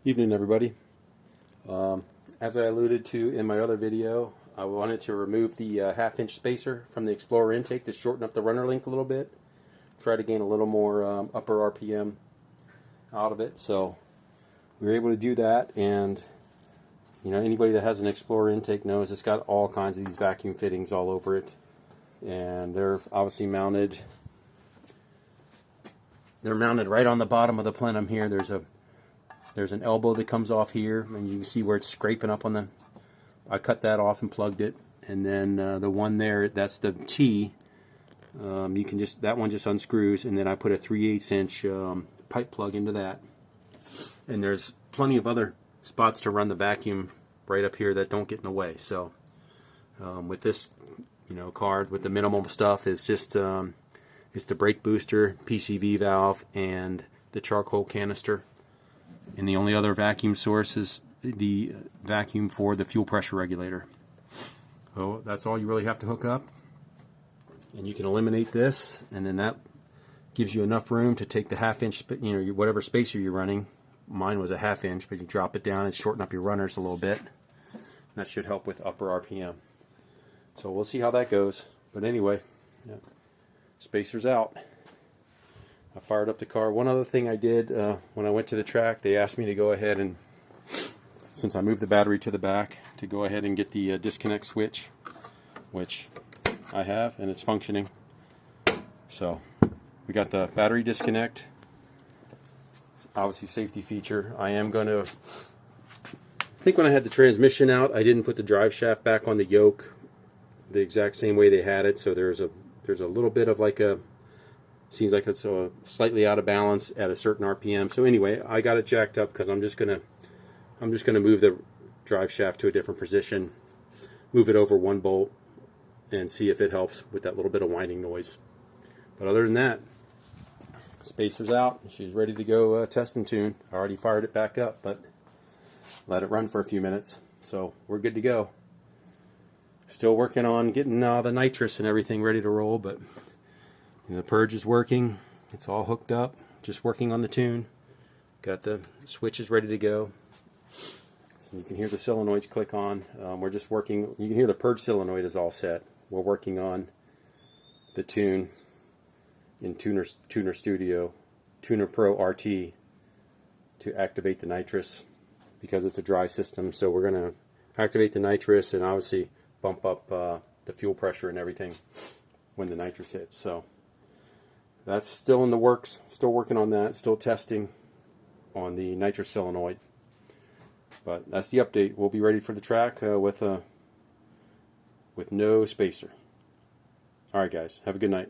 Evening, everybody. As I alluded to in my other video, I wanted to remove the half-inch spacer from the Explorer intake to shorten up the runner length a little bit. Try to gain a little more upper RPM out of it. So we were able to do that, and you know, anybody that has an Explorer intake knows it's got all kinds of these vacuum fittings all over it, and they're obviously mounted. They're mounted right on the bottom of the plenum here. There's an elbow that comes off here, and you can see where it's scraping up on the... I cut that off and plugged it, and then the one there, that's the T. You can just, that one just unscrews, and then I put a 3/8 inch pipe plug into that. And there's plenty of other spots to run the vacuum right up here that don't get in the way. So with this, you know, card with the minimum stuff, is just it's the brake booster, PCV valve, and the charcoal canister. And the only other vacuum source is the vacuum for the fuel pressure regulator. So that's all you really have to hook up. And you can eliminate this, and then that gives you enough room to take the half-inch, you know, whatever spacer you're running. Mine was a half-inch, but you drop it down and shorten up your runners a little bit. That should help with upper RPM. So we'll see how that goes. But anyway, yeah, spacer's out. I fired up the car. One other thing I did when I went to the track, they asked me to go ahead and, since I moved the battery to the back, to go ahead and get the disconnect switch, which I have, and it's functioning. So we got the battery disconnect, obviously safety feature. I am going to, I think when I had the transmission out, I didn't put the drive shaft back on the yoke the exact same way they had it, so there's a little bit of like a, seems like it's slightly out of balance at a certain RPM. So anyway, I got it jacked up because I'm just gonna move the drive shaft to a different position, move it over one bolt, and see if it helps with that little bit of winding noise. But other than that, spacer's out. She's ready to go test and tune. I already fired it back up, but let it run for a few minutes. So we're good to go. Still working on getting the nitrous and everything ready to roll, but the purge is working. It's all hooked up. Just working on the tune. Got the switches ready to go. So you can hear the solenoids click on. We're just working. You can hear the purge solenoid is all set. We're working on the tune in Tuner Studio, Tuner Pro RT, to activate the nitrous because it's a dry system. So we're going to activate the nitrous and obviously bump up the fuel pressure and everything when the nitrous hits. So that's still in the works, still working on that, still testing on the nitrous solenoid. But that's the update. We'll be ready for the track with no spacer. Alright guys, have a good night.